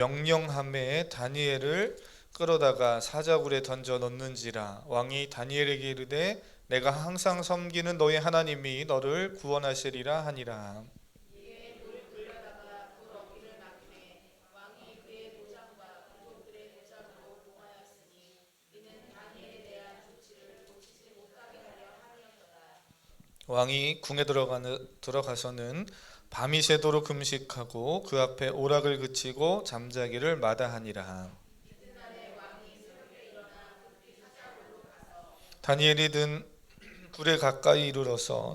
명령함에 다니엘을 끌어다가 사자굴에 던져 넣는지라. 왕이 다니엘에게 이르되 내가 항상 섬기는 너의 하나님이 너를 구원하시리라 하니라. 왕이 궁에 들어가서는 밤이 새도록 금식하고 그 앞에 오락을 그치고 잠자기를 마다하니라. 다니엘이 든 굴에 가까이 이르러서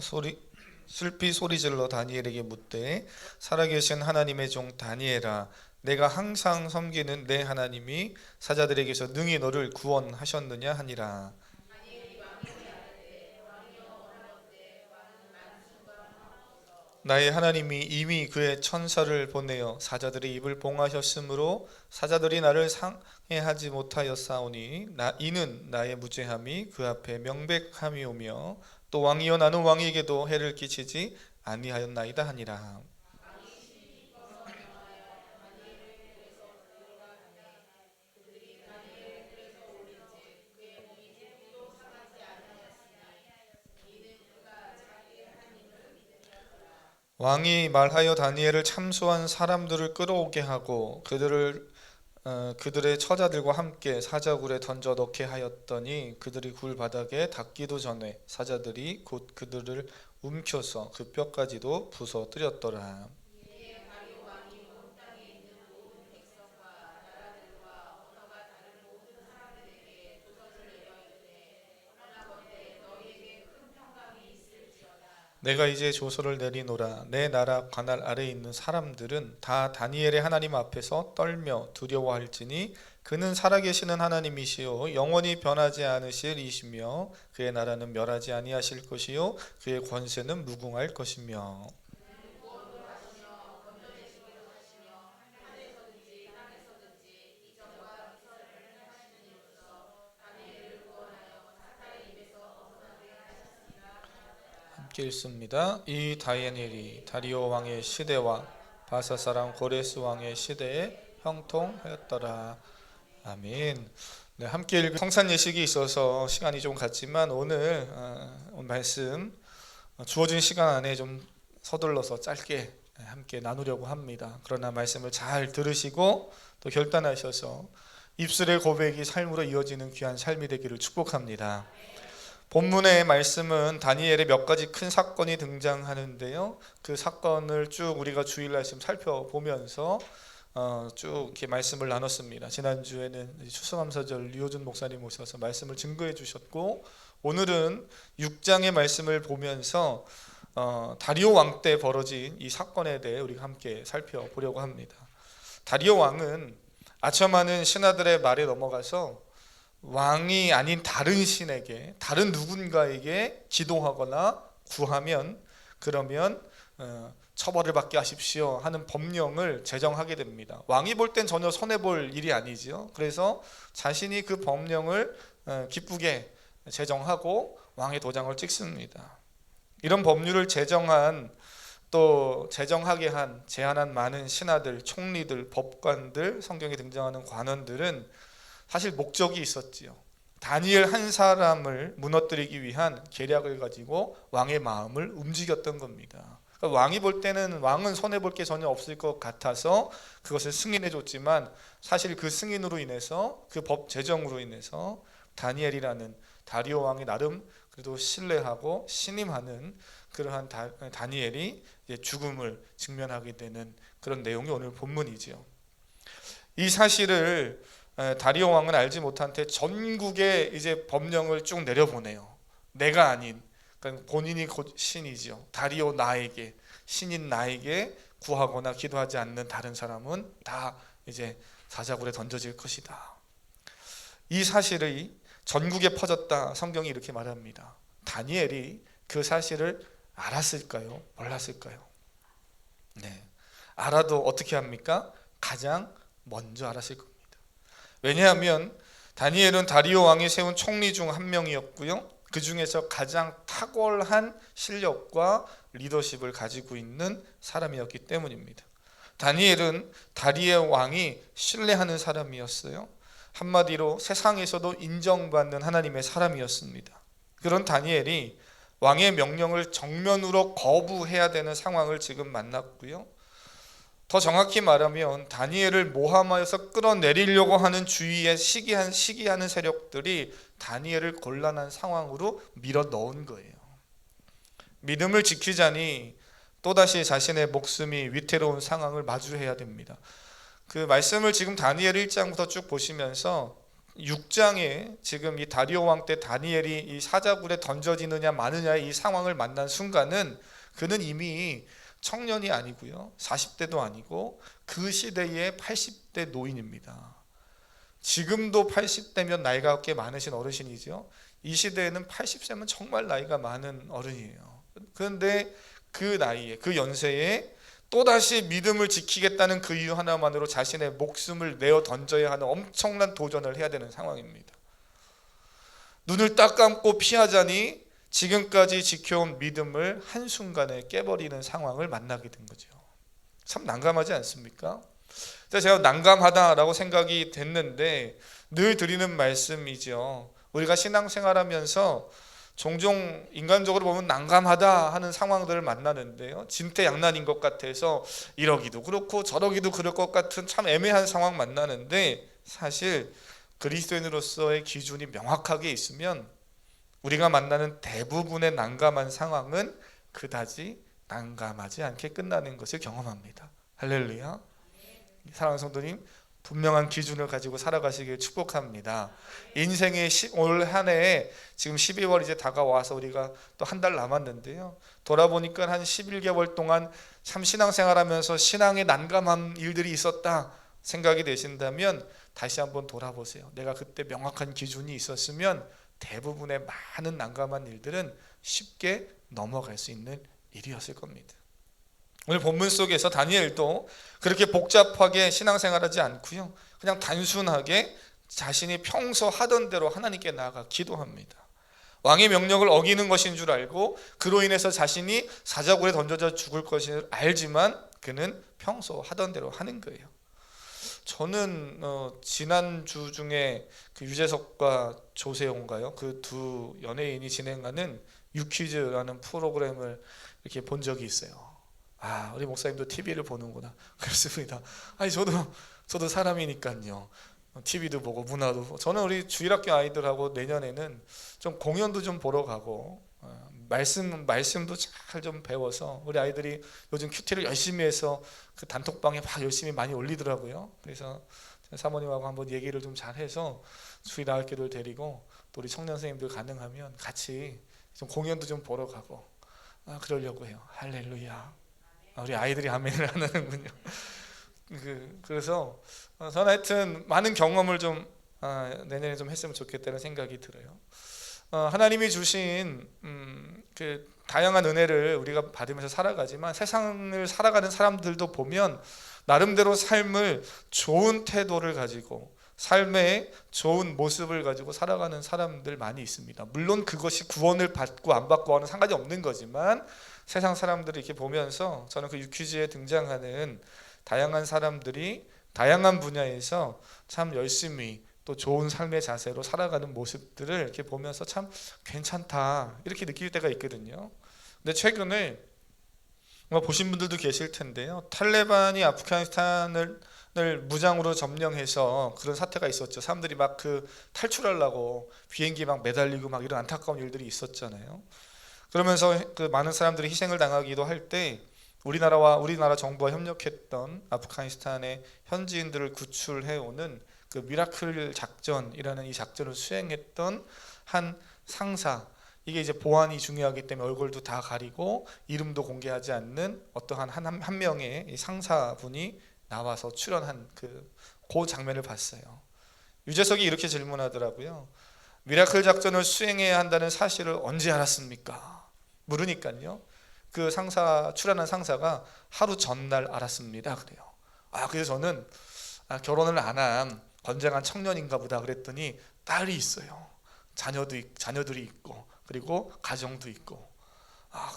슬피 소리질러 다니엘에게 묻되 살아계신 하나님의 종 다니엘아, 내가 항상 섬기는 내 하나님이 사자들에게서 능히 너를 구원하셨느냐 하니라. 나의 하나님이 이미 그의 천사를 보내어 사자들의 입을 봉하셨으므로 사자들이 나를 상해하지 못하였사오니 이는 나의 무죄함이 그 앞에 명백함이오며 또 왕이여 나는 왕에게도 해를 끼치지 아니하였나이다 하니라. 왕이 말하여 다니엘을 참소한 사람들을 끌어오게 하고 그들의 처자들과 함께 사자굴에 던져 넣게 하였더니 그들이 굴 바닥에 닿기도 전에 사자들이 곧 그들을 움켜서 그 뼈까지도 부서뜨렸더라. 내가 이제 조서를 내리노라. 내 나라 관할 아래에 있는 사람들은 다 다니엘의 하나님 앞에서 떨며 두려워할지니 그는 살아계시는 하나님이시요 영원히 변하지 않으실 이시며 그의 나라는 멸하지 아니하실 것이요 그의 권세는 무궁할 것이며. 함께 읽습니다. 이 다니엘이 다리오 왕의 시대와 바사 사람 고레스 왕의 시대에 형통하였더라. 아멘. 네, 함께 읽은 성산 예식이 있어서 시간이 좀 갔지만 오늘 말씀 주어진 시간 안에 좀 서둘러서 짧게 함께 나누려고 합니다. 그러나 말씀을 잘 들으시고 또 결단하셔서 입술의 고백이 삶으로 이어지는 귀한 삶이 되기를 축복합니다. 본문의 말씀은 다니엘의 몇 가지 큰 사건이 등장하는데요. 그 사건을 쭉 우리가 주일날 지금 살펴보면서 쭉 이렇게 말씀을 나눴습니다. 지난주에는 추수감사절 류호준 목사님 오셔서 말씀을 증거해 주셨고, 오늘은 6장의 말씀을 보면서 다리오 왕 때 벌어진 이 사건에 대해 우리가 함께 살펴보려고 합니다. 다리오 왕은 아첨하는 신하들의 말에 넘어가서 왕이 아닌 다른 신에게, 다른 누군가에게 기도하거나 구하면 그러면 처벌을 받게 하십시오 하는 법령을 제정하게 됩니다. 왕이 볼 땐 전혀 손해볼 일이 아니지요. 그래서 자신이 그 법령을 기쁘게 제정하고 왕의 도장을 찍습니다. 이런 법률을 제정하게 한 제안한 많은 신하들, 총리들, 법관들, 성경에 등장하는 관원들은 사실 목적이 있었지요. 다니엘 한 사람을 무너뜨리기 위한 계략을 가지고 왕의 마음을 움직였던 겁니다. 그러니까 왕이 볼 때는 왕은 손해볼 게 전혀 없을 것 같아서 그것을 승인해 줬지만 사실 그 승인으로 인해서, 그 법 제정으로 인해서 다니엘이라는 다리오 왕이 나름 그래도 신뢰하고 신임하는 그러한 다니엘이 이제 죽음을 직면하게 되는 그런 내용이 오늘 본문이지요. 이 사실을 다리오 왕은 알지 못한 채 전국에 이제 법령을 쭉 내려보내요. 내가 아닌, 그러니까 본인이 곧 신이지요. 다리오 나에게, 신인 나에게 구하거나 기도하지 않는 다른 사람은 다 이제 사자굴에 던져질 것이다. 이 사실이 전국에 퍼졌다. 성경이 이렇게 말합니다. 다니엘이 그 사실을 알았을까요? 몰랐을까요? 네, 알아도 어떻게 합니까? 가장 먼저 알았을 겁니다. 왜냐하면 다니엘은 다리오 왕이 세운 총리 중 한 명이었고요. 그 중에서 가장 탁월한 실력과 리더십을 가지고 있는 사람이었기 때문입니다. 다니엘은 다리의 왕이 신뢰하는 사람이었어요. 한마디로 세상에서도 인정받는 하나님의 사람이었습니다. 그런 다니엘이 왕의 명령을 정면으로 거부해야 되는 상황을 지금 만났고요. 더 정확히 말하면 다니엘을 모함하여서 끌어내리려고 하는 주위에 시기하는 세력들이 다니엘을 곤란한 상황으로 밀어 넣은 거예요. 믿음을 지키자니 또다시 자신의 목숨이 위태로운 상황을 마주해야 됩니다. 그 말씀을 지금 다니엘 1장부터 쭉 보시면서 6장에 지금 이 다리오 왕 때 다니엘이 이 사자굴에 던져지느냐 마느냐의 이 상황을 만난 순간은 그는 이미 청년이 아니고요, 40대도 아니고 그 시대의 80대 노인입니다. 지금도 80대면 나이가 꽤 많으신 어르신이죠. 이 시대에는 80세면 정말 나이가 많은 어른이에요. 그런데 그 나이에, 그 연세에 또다시 믿음을 지키겠다는 그 이유 하나만으로 자신의 목숨을 내어 던져야 하는 엄청난 도전을 해야 되는 상황입니다. 눈을 딱 감고 피하자니 지금까지 지켜온 믿음을 한순간에 깨버리는 상황을 만나게 된 거죠. 참 난감하지 않습니까? 제가 난감하다라고 생각이 됐는데 늘 드리는 말씀이죠. 우리가 신앙생활하면서 종종 인간적으로 보면 난감하다 하는 상황들을 만나는데요, 진퇴양난인 것 같아서 이러기도 그렇고 저러기도 그럴 것 같은 참 애매한 상황 만나는데, 사실 그리스도인으로서의 기준이 명확하게 있으면 우리가 만나는 대부분의 난감한 상황은 그다지 난감하지 않게 끝나는 것을 경험합니다. 할렐루야. 사랑하는 성도님, 분명한 기준을 가지고 살아가시길 축복합니다. 인생의 올 한 해에 지금 12월 이제 다가와서 우리가 또 한 달 남았는데요, 돌아보니까 한 11개월 동안 참 신앙생활하면서 신앙에 난감한 일들이 있었다 생각이 되신다면 다시 한번 돌아보세요. 내가 그때 명확한 기준이 있었으면 대부분의 많은 난감한 일들은 쉽게 넘어갈 수 있는 일이었을 겁니다. 오늘 본문 속에서 다니엘도 그렇게 복잡하게 신앙생활하지 않고요, 그냥 단순하게 자신이 평소 하던 대로 하나님께 나아가 기도합니다. 왕의 명령을 어기는 것인 줄 알고 그로 인해서 자신이 사자굴에 던져져 죽을 것을 알지만 그는 평소 하던 대로 하는 거예요. 저는 지난주 중에 그 유재석과 조세호인가요? 그 두 연예인이 진행하는 유퀴즈라는 프로그램을 이렇게 본 적이 있어요. 아, 우리 목사님도 TV를 보는구나. 그렇습니다. 아니 저도 사람이니까요. TV도 보고 문화도 보고. 저는 우리 주일학교 아이들하고 내년에는 좀 공연도 좀 보러 가고 말씀도 잘 좀 배워서, 우리 아이들이 요즘 큐티를 열심히 해서 그 단톡방에 막 열심히 많이 올리더라고요. 그래서 사모님하고 한번 얘기를 좀 잘해서 주일 아이들을 데리고 또 우리 청년 선생님들 가능하면 같이 좀 공연도 좀 보러 가고 그러려고 해요. 할렐루야. 우리 아이들이 아멘을 안 하는군요. 그래서 저는 하여튼 많은 경험을 좀 내년에 좀 했으면 좋겠다는 생각이 들어요. 하나님이 주신 그 다양한 은혜를 우리가 받으면서 살아가지만 세상을 살아가는 사람들도 보면 나름대로 삶을 좋은 태도를 가지고 삶의 좋은 모습을 가지고 살아가는 사람들 많이 있습니다. 물론 그것이 구원을 받고 안 받고와는 상관이 없는 거지만 세상 사람들을 이렇게 보면서 저는 그 유퀴즈에 등장하는 다양한 사람들이 다양한 분야에서 참 열심히 또 좋은 삶의 자세로 살아가는 모습들을 이렇게 보면서 참 괜찮다 이렇게 느낄 때가 있거든요. 근데 최근에 보신 분들도 계실 텐데요, 탈레반이 아프가니스탄을 무장으로 점령해서 그런 사태가 있었죠. 사람들이 막 그 탈출하려고 비행기 막 매달리고 막 이런 안타까운 일들이 있었잖아요. 그러면서 그 많은 사람들이 희생을 당하기도 할 때 우리나라 정부와 협력했던 아프가니스탄의 현지인들을 구출해오는 그 미라클 작전이라는 이 작전을 수행했던 한 상사, 이게 이제 보안이 중요하기 때문에 얼굴도 다 가리고 이름도 공개하지 않는 어떠한 한 명의 이 상사분이 나와서 출연한 그 장면을 봤어요. 유재석이 이렇게 질문하더라고요. 미라클 작전을 수행해야 한다는 사실을 언제 알았습니까? 물으니까요, 그 출연한 상사가 하루 전날 알았습니다 그래요. 그래서 저는 결혼을 안 한 건장한 청년인가 보다 그랬더니 딸이 있어요. 자녀들이 있고 그리고 가정도 있고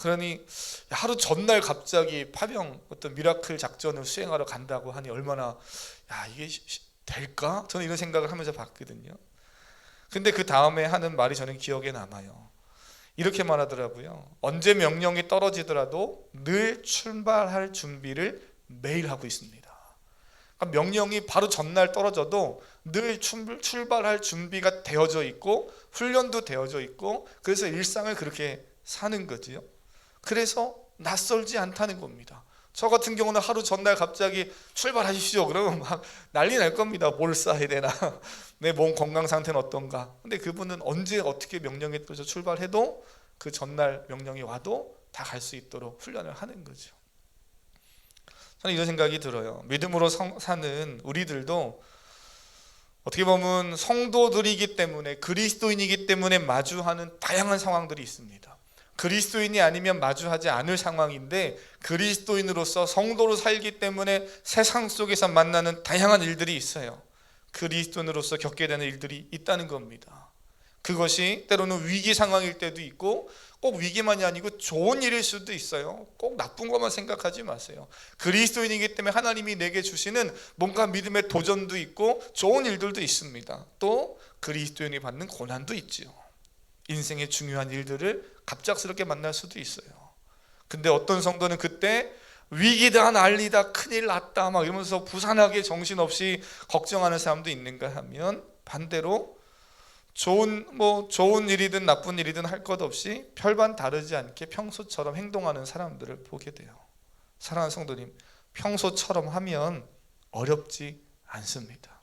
그러니 하루 전날 갑자기 파병 어떤 미라클 작전을 수행하러 간다고 하니 얼마나 이게 될까? 저는 이런 생각을 하면서 봤거든요. 근데 그 다음에 하는 말이 저는 기억에 남아요. 이렇게 말하더라고요. 언제 명령이 떨어지더라도 늘 출발할 준비를 매일 하고 있습니다. 그러니까 명령이 바로 전날 떨어져도 늘 출발할 준비가 되어져 있고 훈련도 되어져 있고, 그래서 일상을 그렇게 사는 거지요. 그래서 낯설지 않다는 겁니다. 저 같은 경우는 하루 전날 갑자기 출발하십시오 그러면 막 난리 날 겁니다. 뭘 싸야 되나, 내 몸 건강 상태는 어떤가. 근데 그분은 언제 어떻게 명령에 따라서 출발해도 그 전날 명령이 와도 다 갈 수 있도록 훈련을 하는 거죠. 저는 이런 생각이 들어요. 믿음으로 사는 우리들도 어떻게 보면 성도들이기 때문에, 그리스도인이기 때문에 마주하는 다양한 상황들이 있습니다. 그리스도인이 아니면 마주하지 않을 상황인데, 그리스도인으로서 성도로 살기 때문에 세상 속에서 만나는 다양한 일들이 있어요. 그리스도인으로서 겪게 되는 일들이 있다는 겁니다. 그것이 때로는 위기 상황일 때도 있고, 꼭 위기만이 아니고 좋은 일일 수도 있어요. 꼭 나쁜 것만 생각하지 마세요. 그리스도인이기 때문에 하나님이 내게 주시는 뭔가 믿음의 도전도 있고 좋은 일들도 있습니다. 또 그리스도인이 받는 고난도 있지요. 인생의 중요한 일들을 갑작스럽게 만날 수도 있어요. 근데 어떤 성도는 그때 위기다, 난리다, 큰일 났다 막 이러면서 부산하게 정신없이 걱정하는 사람도 있는가 하면, 반대로 좋은 일이든 나쁜 일이든 할 것 없이 별반 다르지 않게 평소처럼 행동하는 사람들을 보게 돼요. 사랑하는 성도님, 평소처럼 하면 어렵지 않습니다.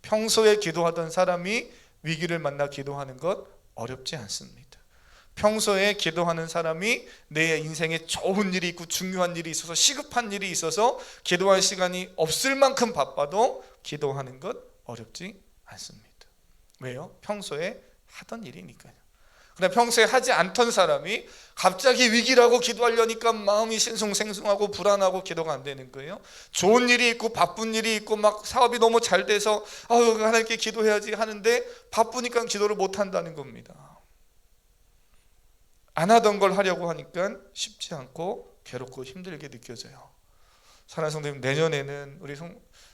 평소에 기도하던 사람이 위기를 만나 기도하는 것 어렵지 않습니다. 평소에 기도하는 사람이 내 인생에 좋은 일이 있고 중요한 일이 있어서, 시급한 일이 있어서 기도할 시간이 없을 만큼 바빠도 기도하는 것 어렵지 않습니다. 왜요? 평소에 하던 일이니까요. 그런데 평소에 하지 않던 사람이 갑자기 위기라고 기도하려니까 마음이 싱숭생숭하고 불안하고 기도가 안 되는 거예요. 좋은 일이 있고 바쁜 일이 있고 막 사업이 너무 잘 돼서 하나님께 기도해야지 하는데 바쁘니까 기도를 못 한다는 겁니다. 안 하던 걸 하려고 하니까 쉽지 않고 괴롭고 힘들게 느껴져요. 사랑하는 성도님, 내년에는 우리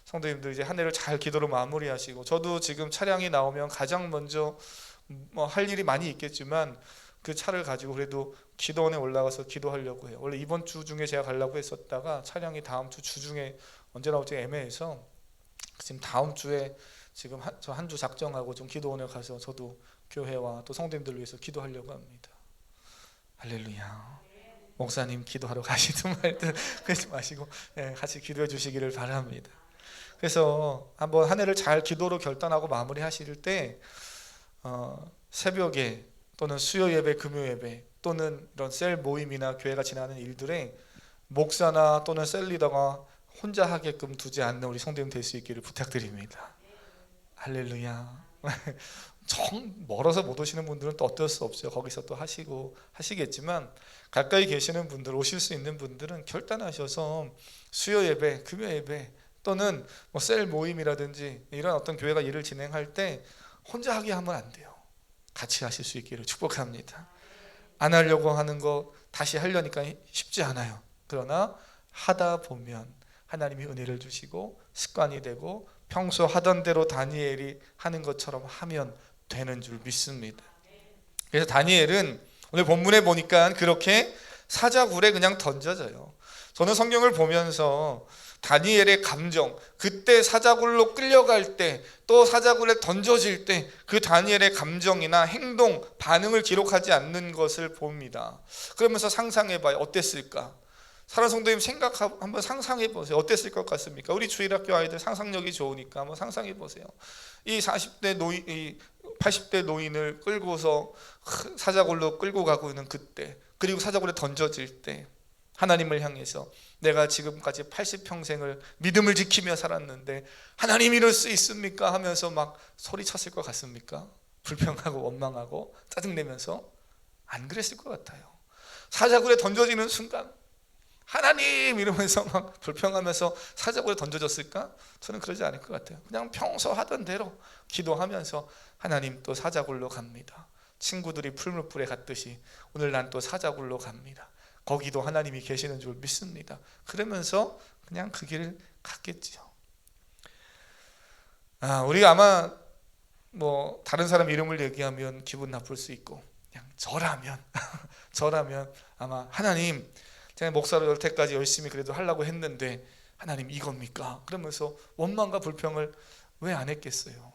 성도님들 이제 한 해를 잘 기도로 마무리하시고, 저도 지금 차량이 나오면 가장 먼저 할 일이 많이 있겠지만 그 차를 가지고 그래도 기도원에 올라가서 기도하려고 해요. 원래 이번 주 중에 제가 가려고 했었다가 차량이 다음 주 중에 언제 나올지 애매해서 지금 다음 주에 지금 저 한 주 작정하고 좀 기도원에 가서 저도 교회와 또 성도님들을 위해서 기도하려고 합니다. 할렐루야. 목사님 기도하러 가시든 말든 그러지 마시고 같이 기도해 주시기를 바랍니다. 그래서 한번 한 해를 잘 기도로 결단하고 마무리하실 때 새벽에 또는 수요 예배, 금요 예배 또는 이런 셀 모임이나 교회가 지나는 일들에 목사나 또는 셀 리더가 혼자 하게끔 두지 않는 우리 성도님 될 수 있기를 부탁드립니다. 할렐루야. 정 멀어서 못 오시는 분들은 또 어쩔 수 없어요. 거기서 또 하시겠지만 가까이 계시는 분들, 오실 수 있는 분들은 결단하셔서 수요 예배, 금요 예배 또는 셀 모임이라든지 이런 어떤 교회가 일을 진행할 때 혼자 하게 하면 안 돼요. 같이 하실 수 있기를 축복합니다. 안 하려고 하는 거 다시 하려니까 쉽지 않아요. 그러나 하다 보면 하나님이 은혜를 주시고 습관이 되고 평소 하던 대로 다니엘이 하는 것처럼 하면 되는 줄 믿습니다. 그래서 다니엘은 오늘 본문에 보니까 그렇게 사자굴에 그냥 던져져요. 저는 성경을 보면서 다니엘의 감정, 그때 사자굴로 끌려갈 때 또 사자굴에 던져질 때 그 다니엘의 감정이나 행동, 반응을 기록하지 않는 것을 봅니다. 그러면서 상상해봐요. 어땠을까? 사랑하는 성도님, 한번 상상해 보세요. 어땠을 것 같습니까? 우리 주일학교 아이들 상상력이 좋으니까 한번 상상해 보세요. 이 80대 노인을 끌고서 사자굴로 끌고 가고 있는 그때, 그리고 사자굴에 던져질 때 하나님을 향해서 내가 지금까지 80평생을 믿음을 지키며 살았는데 하나님 이럴 수 있습니까? 하면서 막 소리쳤을 것 같습니까? 불평하고 원망하고 짜증내면서 안 그랬을 것 같아요. 사자굴에 던져지는 순간 하나님 이러면서 막 불평하면서 사자굴에 던져졌을까? 저는 그러지 않을 것 같아요. 그냥 평소 하던 대로 기도하면서 하나님 또 사자굴로 갑니다. 친구들이 풀무불에 갔듯이 오늘 난 또 사자굴로 갑니다. 거기도 하나님이 계시는 줄 믿습니다. 그러면서 그냥 그 길을 갔겠지요. 우리가 아마 뭐 다른 사람 이름을 얘기하면 기분 나쁠 수 있고, 그냥 저라면 아마 하나님, 제가 목사로 여태까지 열심히 그래도 하려고 했는데 하나님 이겁니까? 그러면서 원망과 불평을 왜 안 했겠어요?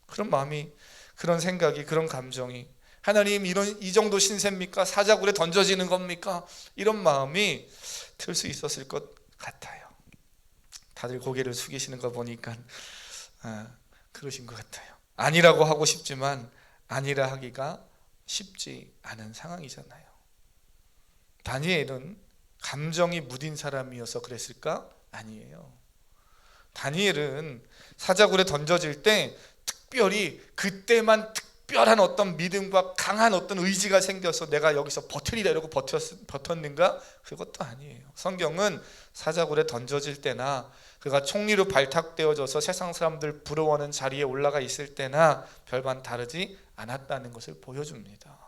그런 마음이, 그런 생각이, 그런 감정이, 하나님 이 정도 신세입니까? 사자굴에 던져지는 겁니까? 이런 마음이 들 수 있었을 것 같아요. 다들 고개를 숙이시는 거 보니까 그러신 것 같아요. 아니라고 하고 싶지만 아니라 하기가 쉽지 않은 상황이잖아요. 다니엘은 감정이 무딘 사람이어서 그랬을까? 아니에요. 다니엘은 사자굴에 던져질 때 특별히 그때만 특별한 어떤 믿음과 강한 어떤 의지가 생겨서 내가 여기서 버티리라 이러고 버텼는가? 그것도 아니에요. 성경은 사자굴에 던져질 때나 그가 총리로 발탁되어져서 세상 사람들 부러워하는 자리에 올라가 있을 때나 별반 다르지 않았다는 것을 보여줍니다.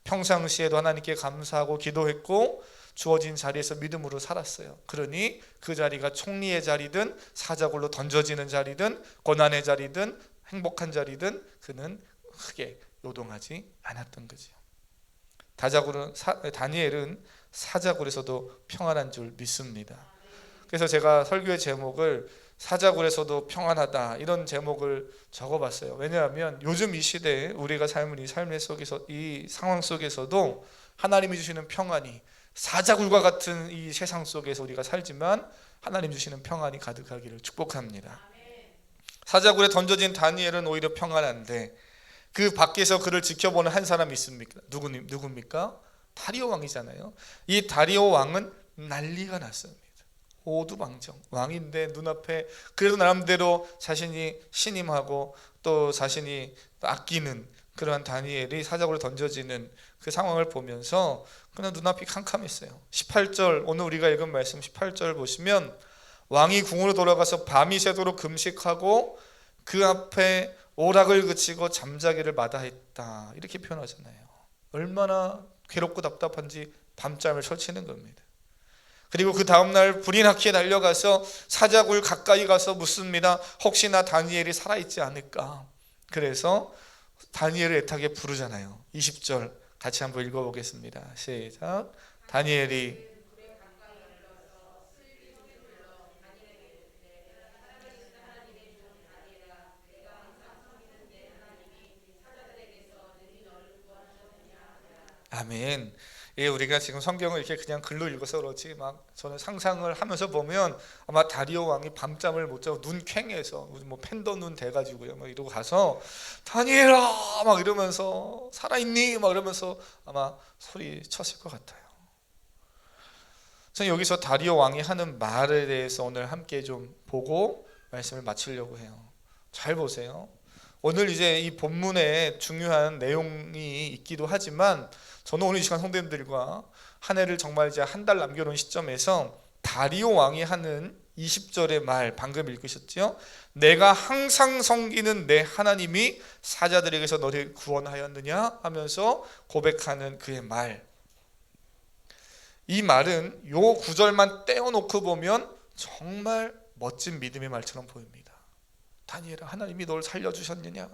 평상시에도 하나님께 감사하고 기도했고 주어진 자리에서 믿음으로 살았어요. 그러니 그 자리가 총리의 자리든 사자굴로 던져지는 자리든 고난의 자리든 행복한 자리든 그는 크게 요동하지 않았던 거죠. 다니엘은 사자굴에서도 평안한 줄 믿습니다. 그래서 제가 설교의 제목을 사자굴에서도 평안하다 이런 제목을 적어봤어요. 왜냐하면 요즘 이 시대에 우리가 삶은 이 삶의 속에서, 이 상황 속에서도 하나님이 주시는 평안이, 사자굴과 같은 이 세상 속에서 우리가 살지만 하나님 주시는 평안이 가득하기를 축복합니다. 사자굴에 던져진 다니엘은 오히려 평안한데 그 밖에서 그를 지켜보는 한 사람이 있습니까? 누굽니까? 다리오 왕이잖아요. 이 다리오 왕은 난리가 났습니다. 오두방정 왕인데 눈앞에 그래도 나름대로 자신이 신임하고 또 자신이 아끼는 그러한 다니엘이 사자굴에 던져지는 그 상황을 보면서 그냥 눈앞이 캄캄했어요. 18절, 오늘 우리가 읽은 말씀 18절 보시면 왕이 궁으로 돌아가서 밤이 새도록 금식하고 그 앞에 오락을 그치고 잠자기를 마다했다 이렇게 표현하잖아요. 얼마나 괴롭고 답답한지 밤잠을 설치는 겁니다. 그리고 그 다음날 불이 나게 달려가서 사자굴 가까이 가서 묻습니다. 혹시나 다니엘이 살아있지 않을까? 그래서 다니엘을 애타게 부르잖아요. 20절 같이 한번 읽어보겠습니다. 시작. 다니엘이 아멘. 예, 우리가 지금 성경을 이렇게 그냥 글로 읽어서 그렇지 막 저는 상상을 하면서 보면 아마 다리오 왕이 밤잠을 못 자고 눈 퀭해서 뭐 팬더 눈 돼가지고요 막 이러고 가서 다니엘아 막 이러면서 살아있니 막 이러면서 아마 소리 쳤을 것 같아요. 저는 여기서 다리오 왕이 하는 말에 대해서 오늘 함께 좀 보고 말씀을 마치려고 해요. 잘 보세요. 오늘 이제 이 본문에 중요한 내용이 있기도 하지만 저는 오늘 이 시간 성도님들과 한 해를 정말 이제 한 달 남겨놓은 시점에서 다리오 왕이 하는 20절의 말 방금 읽으셨죠? 내가 항상 섬기는 내 하나님이 사자들에게서 너를 구원하였느냐 하면서 고백하는 그의 말. 이 말은 요 구절만 떼어놓고 보면 정말 멋진 믿음의 말처럼 보입니다. 다니엘아 하나님이 널 살려주셨느냐?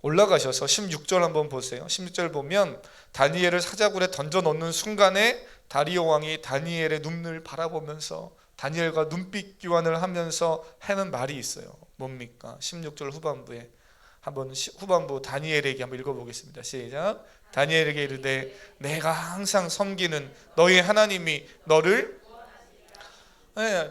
올라가셔서 16절 한번 보세요. 16절 보면 다니엘을 사자굴에 던져놓는 순간에 다리오 왕이 다니엘의 눈을 바라보면서 다니엘과 눈빛 교환을 하면서 하는 말이 있어요. 뭡니까? 16절 후반부에 한번 후반부 다니엘에게 한번 읽어보겠습니다. 시작. 다니엘에게 이르되 내가 항상 섬기는 너희 하나님이 너를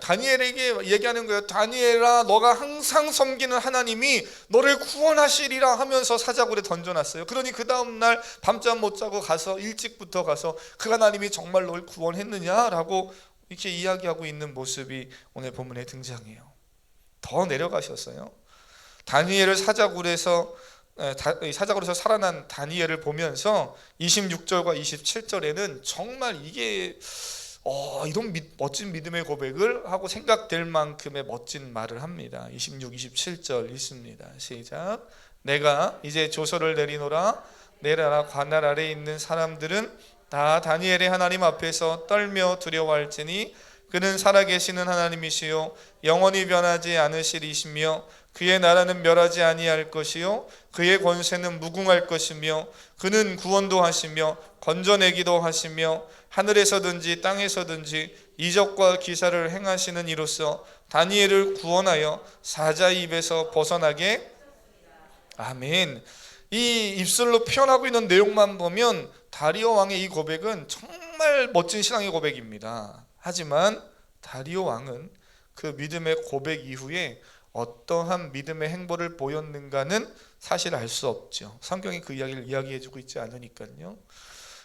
다니엘에게 얘기하는 거예요. 다니엘아 너가 항상 섬기는 하나님이 너를 구원하시리라 하면서 사자굴에 던져놨어요. 그러니 그 다음날 밤잠 못 자고 가서 일찍부터 가서 그 하나님이 정말 널 구원했느냐라고 이렇게 이야기하고 있는 모습이 오늘 본문에 등장해요. 더 내려가셨어요. 다니엘을 사자굴에서 살아난 다니엘을 보면서 26절과 27절에는 정말 이게 이런 멋진 믿음의 고백을 하고 생각될 만큼의 멋진 말을 합니다. 26, 27절 읽습니다. 시작. 내가 이제 조서를 내리노라. 내 나라 관할 아래에 있는 사람들은 다 다니엘의 하나님 앞에서 떨며 두려워할지니 그는 살아계시는 하나님이시요 영원히 변하지 않으시리시며 그의 나라는 멸하지 아니할 것이요 그의 권세는 무궁할 것이며 그는 구원도 하시며 건져내기도 하시며 하늘에서든지 땅에서든지 이적과 기사를 행하시는 이로써 다니엘을 구원하여 사자의 입에서 벗어나게. 아멘. 이 입술로 표현하고 있는 내용만 보면 다리오 왕의 이 고백은 정말 멋진 신앙의 고백입니다. 하지만 다리오 왕은 그 믿음의 고백 이후에 어떠한 믿음의 행보를 보였는가는 사실 알 수 없죠. 성경이 그 이야기를 이야기해주고 있지 않으니까요.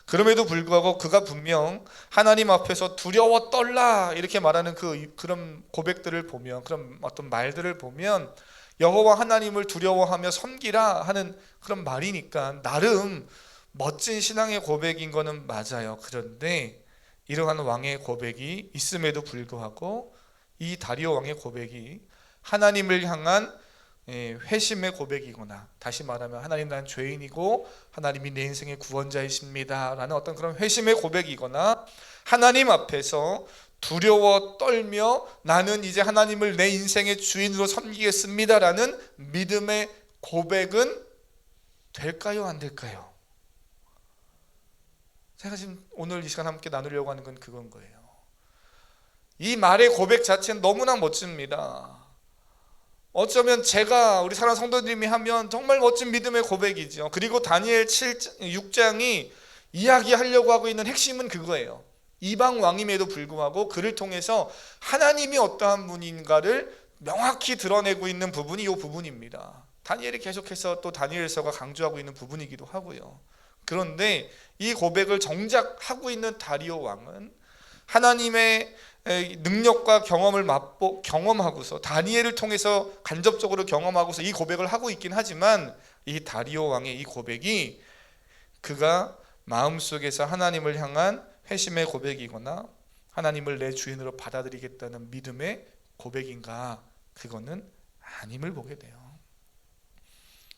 그럼에도 불구하고 그가 분명 하나님 앞에서 두려워 떨라 이렇게 말하는 그런 고백들을 보면, 그런 어떤 말들을 보면 여호와 하나님을 두려워하며 섬기라 하는 그런 말이니까 나름 멋진 신앙의 고백인 거는 맞아요. 그런데 이러한 왕의 고백이 있음에도 불구하고 이 다리오 왕의 고백이 하나님을 향한 회심의 고백이거나, 다시 말하면 하나님 난 죄인이고 하나님이 내 인생의 구원자이십니다 라는 어떤 그런 회심의 고백이거나, 하나님 앞에서 두려워 떨며 나는 이제 하나님을 내 인생의 주인으로 섬기겠습니다 라는 믿음의 고백은 될까요, 안 될까요? 제가 지금 오늘 이 시간 함께 나누려고 하는 건 그건 거예요. 이 말의 고백 자체는 너무나 멋집니다. 어쩌면 제가 우리 사랑하는 성도님이 하면 정말 멋진 믿음의 고백이죠. 그리고 다니엘 6장이 이야기하려고 하고 있는 핵심은 그거예요. 이방 왕임에도 불구하고 그를 통해서 하나님이 어떠한 분인가를 명확히 드러내고 있는 부분이 이 부분입니다. 다니엘이 계속해서 또 다니엘서가 강조하고 있는 부분이기도 하고요. 그런데 이 고백을 정작 하고 있는 다리오 왕은 하나님의 능력과 경험을 경험하고서, 다니엘을 통해서 간접적으로 경험하고서 이 고백을 하고 있긴 하지만, 이 다리오 왕의 이 고백이 그가 마음속에서 하나님을 향한 회심의 고백이거나 하나님을 내 주인으로 받아들이겠다는 믿음의 고백인가, 그거는 아님을 보게 돼요.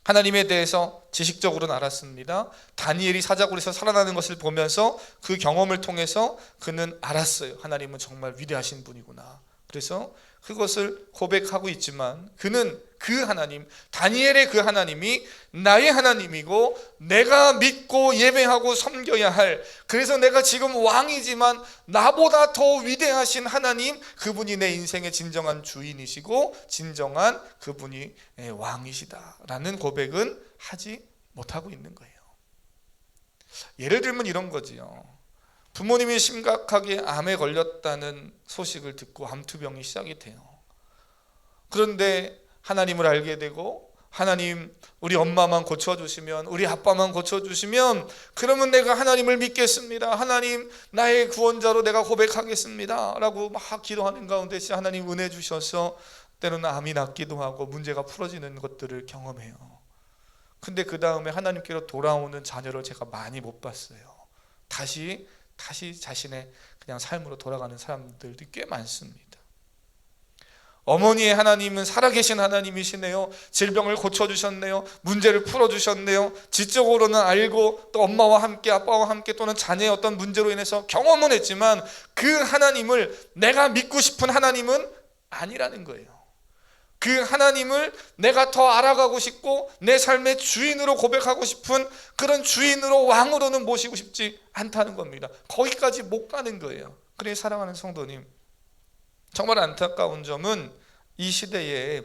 하나님에 대해서 지식적으로는 알았습니다. 다니엘이 사자굴에서 살아나는 것을 보면서 그 경험을 통해서 그는 알았어요. 하나님은 정말 위대하신 분이구나. 그래서 그것을 고백하고 있지만 그는 그 하나님, 다니엘의 그 하나님이 나의 하나님이고 내가 믿고 예배하고 섬겨야 할, 그래서 내가 지금 왕이지만 나보다 더 위대하신 하나님, 그분이 내 인생의 진정한 주인이시고 진정한 그분이 왕이시다라는 고백은 하지 못하고 있는 거예요. 예를 들면 이런 거지요. 부모님이 심각하게 암에 걸렸다는 소식을 듣고 암투병이 시작이 돼요. 그런데 하나님을 알게 되고, 하나님 우리 엄마만 고쳐주시면, 우리 아빠만 고쳐주시면 그러면 내가 하나님을 믿겠습니다, 하나님 나의 구원자로 내가 고백하겠습니다 라고 막 기도하는 가운데 하나님 은혜 주셔서 때로는 암이 낫기도 하고 문제가 풀어지는 것들을 경험해요. 근데 그 다음에 하나님께로 돌아오는 자녀를 제가 많이 못 봤어요. 다시 자신의 그냥 삶으로 돌아가는 사람들이 꽤 많습니다. 어머니의 하나님은 살아계신 하나님이시네요. 질병을 고쳐주셨네요. 문제를 풀어주셨네요. 지적으로는 알고 또 엄마와 함께 아빠와 함께 또는 자녀의 어떤 문제로 인해서 경험은 했지만 그 하나님을 내가 믿고 싶은 하나님은 아니라는 거예요. 그 하나님을 내가 더 알아가고 싶고 내 삶의 주인으로 고백하고 싶은 그런 주인으로, 왕으로는 모시고 싶지 않다는 겁니다. 거기까지 못 가는 거예요. 그래, 사랑하는 성도님, 정말 안타까운 점은 이 시대에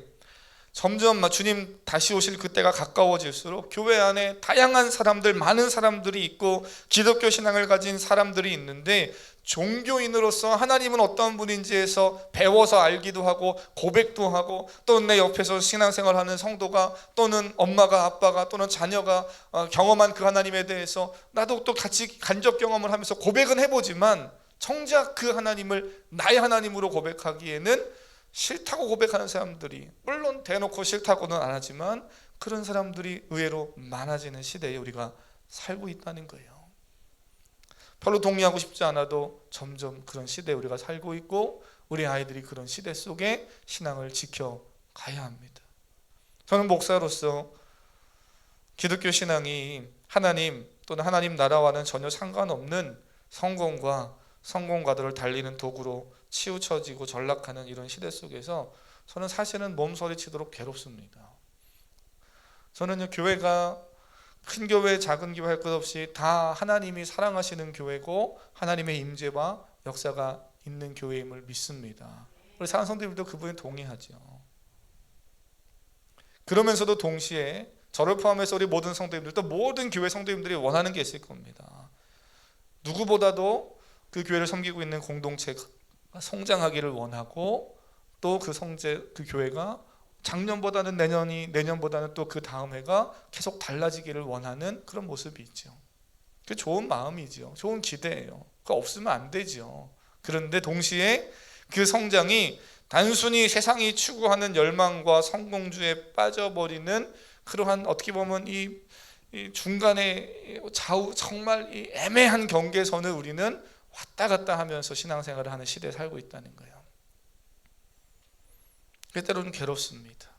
점점 주님 다시 오실 그때가 가까워질수록 교회 안에 다양한 사람들, 많은 사람들이 있고 기독교 신앙을 가진 사람들이 있는데, 종교인으로서 하나님은 어떤 분인지에서 배워서 알기도 하고 고백도 하고, 또는 내 옆에서 신앙생활하는 성도가 또는 엄마가 아빠가 또는 자녀가 경험한 그 하나님에 대해서 나도 또 같이 간접 경험을 하면서 고백은 해보지만 정작 그 하나님을 나의 하나님으로 고백하기에는 싫다고 고백하는 사람들이, 물론 대놓고 싫다고는 안 하지만 그런 사람들이 의외로 많아지는 시대에 우리가 살고 있다는 거예요. 별로 동의하고 싶지 않아도 점점 그런 시대에 우리가 살고 있고, 우리 아이들이 그런 시대 속에 신앙을 지켜가야 합니다. 저는 목사로서 기독교 신앙이 하나님 또는 하나님 나라와는 전혀 상관없는 성공가들을 달리는 도구로 치우쳐지고 전락하는 이런 시대 속에서 저는 사실은 몸서리치도록 괴롭습니다. 저는요, 교회가 큰 교회 작은 교회 할 것 없이 다 하나님이 사랑하시는 교회고 하나님의 임재와 역사가 있는 교회임을 믿습니다. 우리 사랑하는 성도님들도 그분에 동의하죠. 그러면서도 동시에 저를 포함해서 우리 모든 성도님들, 또 모든 교회 성도님들이 원하는 게 있을 겁니다. 누구보다도 그 교회를 섬기고 있는 공동체가 성장하기를 원하고, 또 그 교회가 작년보다는 내년보다는 또 그 다음 해가 계속 달라지기를 원하는 그런 모습이 있죠. 그 좋은 마음이죠. 좋은 기대예요. 그거 없으면 안 되죠. 그런데 동시에 그 성장이 단순히 세상이 추구하는 열망과 성공주의에 빠져버리는 그러한, 어떻게 보면 이 중간에 정말 이 애매한 경계선을 우리는 왔다 갔다 하면서 신앙생활을 하는 시대에 살고 있다는 거예요. 때로는 괴롭습니다.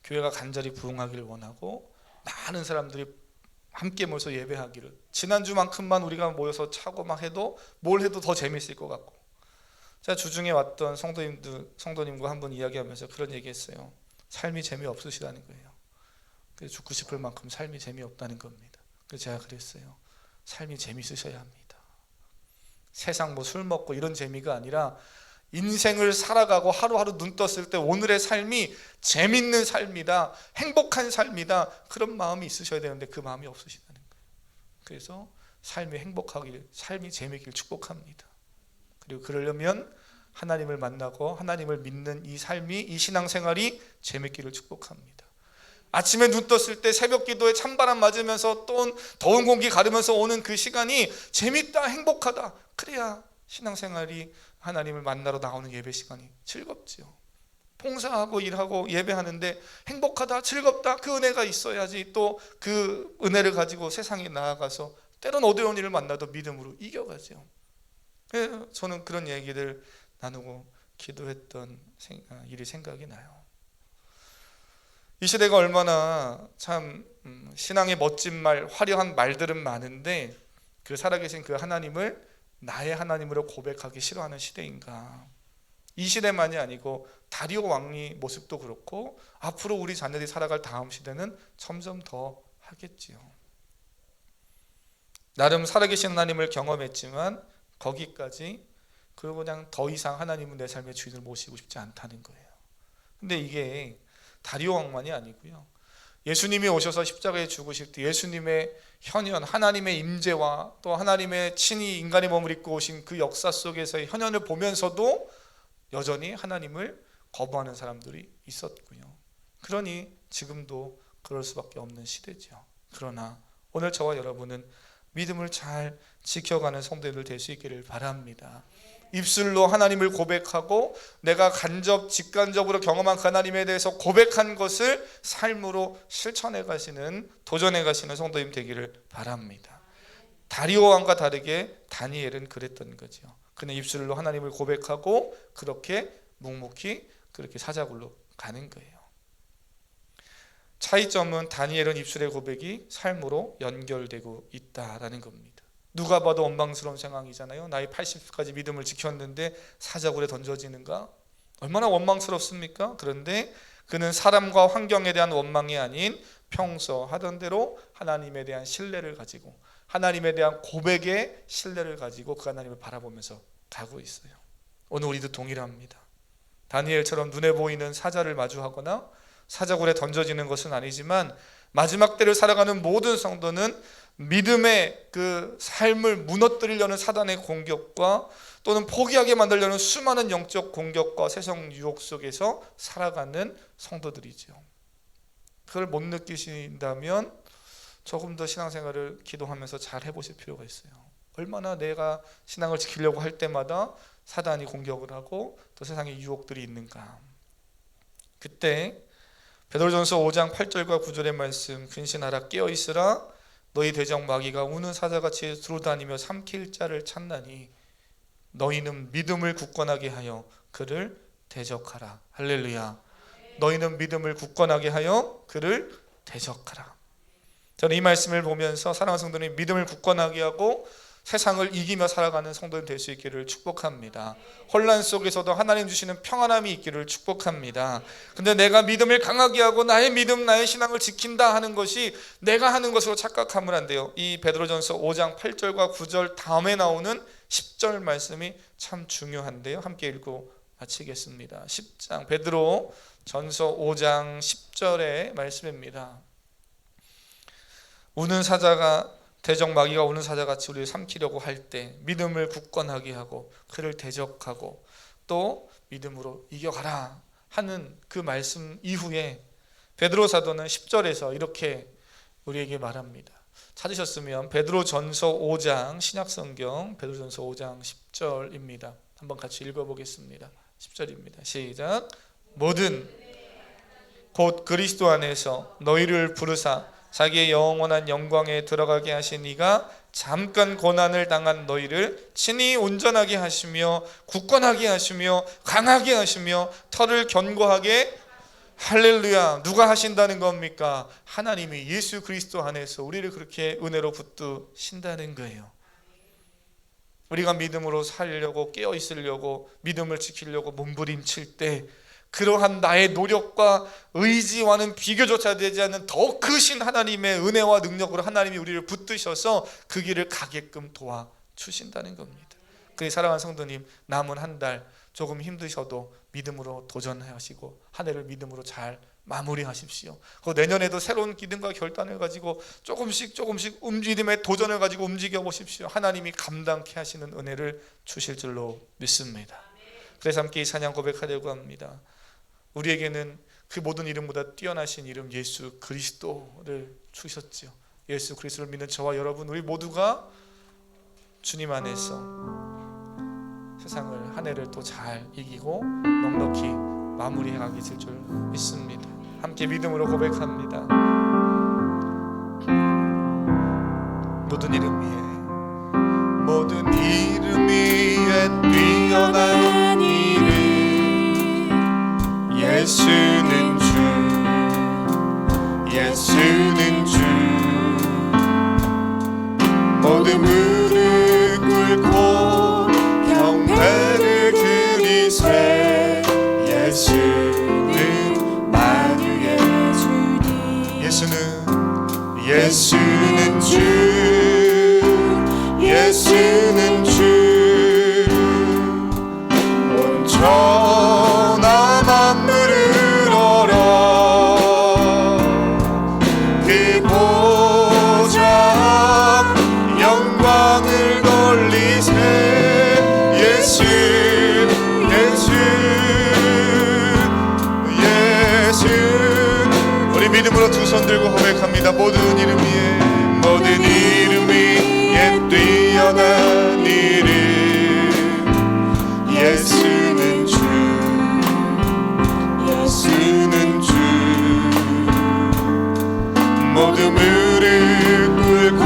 교회가 간절히 부흥하기를 원하고 많은 사람들이 함께 모여서 예배하기를, 지난주만큼만 우리가 모여서 차고 막 해도 뭘 해도 더 재밌을 것 같고. 제가 주중에 왔던 성도님과 한번 이야기하면서 그런 얘기했어요. 삶이 재미없으시다는 거예요. 그래서 죽고 싶을 만큼 삶이 재미없다는 겁니다. 그래서 제가 그랬어요. 삶이 재밌으셔야 합니다. 세상 술 먹고 이런 재미가 아니라 인생을 살아가고 하루하루 눈 떴을 때 오늘의 삶이 재밌는 삶이다, 행복한 삶이다, 그런 마음이 있으셔야 되는데 그 마음이 없으시다는 거예요. 그래서 삶이 행복하길, 삶이 재미있길 축복합니다. 그리고 그러려면 하나님을 만나고 하나님을 믿는 이 삶이, 이 신앙생활이 재밌기를 축복합니다. 아침에 눈 떴을 때 새벽 기도에 찬바람 맞으면서 또 더운 공기 가르면서 오는 그 시간이 재밌다, 행복하다, 그래야 신앙생활이, 하나님을 만나러 나오는 예배 시간이 즐겁지요. 봉사하고 일하고 예배하는데 행복하다, 즐겁다, 그 은혜가 있어야지 또 그 은혜를 가지고 세상에 나아가서 때론 어려운 일을 만나도 믿음으로 이겨가죠. 그래서 저는 그런 얘기를 나누고 기도했던 일이 생각이 나요. 이 시대가 얼마나 참 신앙의 멋진 말, 화려한 말들은 많은데 그 살아계신 그 하나님을 나의 하나님으로 고백하기 싫어하는 시대인가. 이 시대만이 아니고 다리오 왕의 모습도 그렇고 앞으로 우리 자녀들이 살아갈 다음 시대는 점점 더 하겠지요. 나름 살아계신 하나님을 경험했지만 거기까지, 그리고 그냥 더 이상 하나님은 내 삶의 주인을 모시고 싶지 않다는 거예요. 근데 이게 다리오 왕만이 아니고요, 예수님이 오셔서 십자가에 죽으실 때 예수님의 현현, 하나님의 임재와 또 하나님의 친히 인간의 몸을 입고 오신 그 역사 속에서의 현현을 보면서도 여전히 하나님을 거부하는 사람들이 있었고요. 그러니 지금도 그럴 수밖에 없는 시대죠. 그러나 오늘 저와 여러분은 믿음을 잘 지켜가는 성도들 될 수 있기를 바랍니다. 입술로 하나님을 고백하고 내가 직간접으로 경험한 그 하나님에 대해서 고백한 것을 삶으로 실천해 가시는, 도전해 가시는 성도님 되기를 바랍니다. 다리오 왕과 다르게 다니엘은 그랬던 거죠. 그는 입술로 하나님을 고백하고 그렇게 묵묵히 그렇게 사자굴로 가는 거예요. 차이점은 다니엘은 입술의 고백이 삶으로 연결되고 있다라는 겁니다. 누가 봐도 원망스러운 상황이잖아요. 나이 80까지 믿음을 지켰는데 사자굴에 던져지는가? 얼마나 원망스럽습니까? 그런데 그는 사람과 환경에 대한 원망이 아닌 평소 하던 대로 하나님에 대한 신뢰를 가지고, 하나님에 대한 고백의 신뢰를 가지고 그 하나님을 바라보면서 가고 있어요. 오늘 우리도 동일합니다. 다니엘처럼 눈에 보이는 사자를 마주하거나 사자굴에 던져지는 것은 아니지만 마지막 때를 살아가는 모든 성도는 믿음의 그 삶을 무너뜨리려는 사단의 공격과 또는 포기하게 만들려는 수많은 영적 공격과 세상 유혹 속에서 살아가는 성도들이죠. 그걸 못 느끼신다면 조금 더 신앙생활을 기도하면서 잘 해보실 필요가 있어요. 얼마나 내가 신앙을 지키려고 할 때마다 사단이 공격을 하고 또 세상의 유혹들이 있는가. 그때 베드로전서 5장 8절과 9절의 말씀, 근신하라, 깨어있으라, 너희 대적 마귀가 우는 사자같이 두루다니며 삼킬 자를 찾나니 너희는 믿음을 굳건하게 하여 그를 대적하라. 할렐루야. 너희는 믿음을 굳건하게 하여 그를 대적하라. 저는 이 말씀을 보면서 사랑하는 성도님, 믿음을 굳건하게 하고 세상을 이기며 살아가는 성도님 될 수 있기를 축복합니다. 혼란 속에서도 하나님 주시는 평안함이 있기를 축복합니다. 근데 내가 믿음을 강하게 하고 나의 믿음, 나의 신앙을 지킨다 하는 것이 내가 하는 것으로 착각하면 안 돼요. 이 베드로전서 5장 8절과 9절 다음에 나오는 10절 말씀이 참 중요한데요. 함께 읽고 마치겠습니다. 10장 베드로 전서 5장 10절의 말씀입니다. 우는 사자가 대적 마귀가 오는 사자같이 우리를 삼키려고 할 때 믿음을 굳건하게 하고 그를 대적하고 또 믿음으로 이겨가라 하는 그 말씀 이후에 베드로 사도는 10절에서 이렇게 우리에게 말합니다. 찾으셨으면 베드로전서 5장 신약성경 베드로전서 5장 10절입니다. 한번 같이 읽어보겠습니다. 10절입니다. 시작. 모든 곧 그리스도 안에서 너희를 부르사 자기의 영원한 영광에 들어가게 하신 이가 잠깐 고난을 당한 너희를 친히 온전하게 하시며 굳건하게 하시며 강하게 하시며 털을 견고하게, 할렐루야, 누가 하신다는 겁니까? 하나님이 예수 그리스도 안에서 우리를 그렇게 은혜로 붙드신다는 거예요. 우리가 믿음으로 살려고 깨어 있으려고 믿음을 지키려고 몸부림칠 때 그러한 나의 노력과 의지와는 비교조차 되지 않는 더 크신 하나님의 은혜와 능력으로 하나님이 우리를 붙드셔서 그 길을 가게끔 도와주신다는 겁니다. 그래서 사랑하는 성도님, 남은 한 달 조금 힘드셔도 믿음으로 도전하시고 한 해를 믿음으로 잘 마무리하십시오. 내년에도 새로운 기능과 결단을 가지고 조금씩 움직임의 도전을 가지고 움직여 보십시오. 하나님이 감당케 하시는 은혜를 주실 줄로 믿습니다. 그래서 함께 이 찬양 고백하려고 합니다. 우리에게는 그 모든 이름보다 뛰어나신 이름 예수 그리스도를 주셨죠. 예수 그리스도를 믿는 저와 여러분, 우리 모두가 주님 안에서 세상을 한 해를 또 잘 이기고 넉넉히 마무리해 가게 될 줄 믿습니다. 함께 믿음으로 고백합니다. 모든 이름 위에 뛰어난 이름 예수는 주, 예수는 주. 모든 무릎 꿇고 경배를 드리세. 예수는 만유의 주님. 예수는 주, 예수는 주. 온 천하 만물을 얼어 그 보좌 영광을 돌리세. 예수, 예수, 예수. 우리 믿음으로 두 손 들고 고백합니다. 모든 이름 위에, 모든 이름 위에 뛰어난 이름 예수는 주, 예수는 주. 모든 무릎 꿇고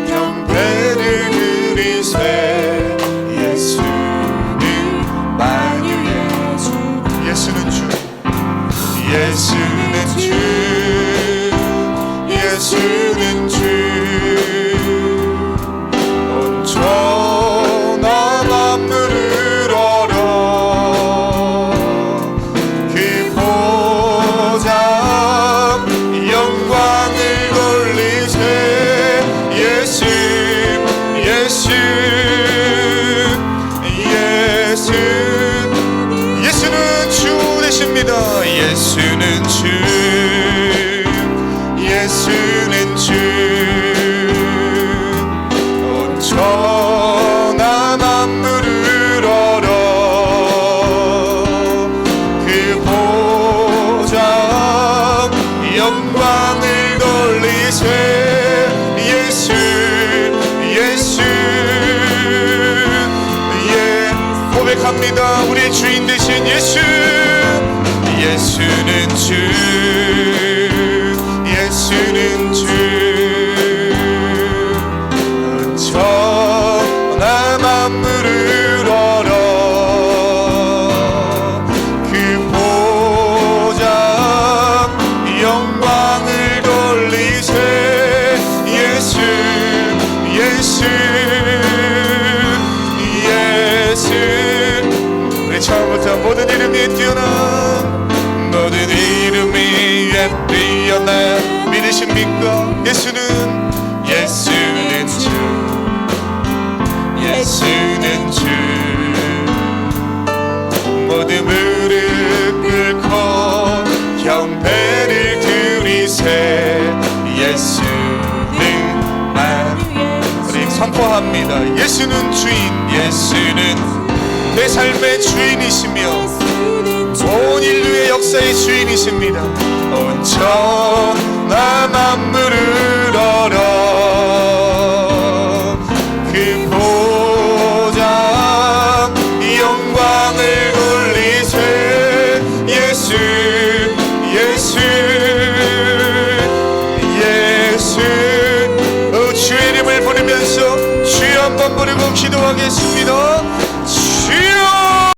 경배를 드리세. 예수는 만유의 주. 예수는 주, 예수는 주, 예수는 주. 온 천하 만물을 얼어 그 보좌 영광을 돌리세. 예수, 예수, 예수. 예수는 주 되십니다. 예수는 주, 예수는 주. 온 천하 만물을 얼어 그 보좌 영광을 돌리세. 예수, 예수, 예. 고백합니다. 우리 주인 되신 예수. 예수는 주, 예수는 주. 온 천하 만물을 얼어 그 보좌 영광을 돌리세. 할렐루야 믿으십니까? 예수는 주, 예수는 주. 모두 무릎 꿇고 경배를 드리세. 예수는 우리 선포합니다. 예수는 주인, 예수는 내 삶의 주인이시며 온 인류의 역사의 주인이십니다. 온 천하 만물을 얼어 그 보좌 영광을 돌리세. 예수, 예수, 예수. 주의 이름을 부르면서 주여 한번 부르고 기도하겠습니다.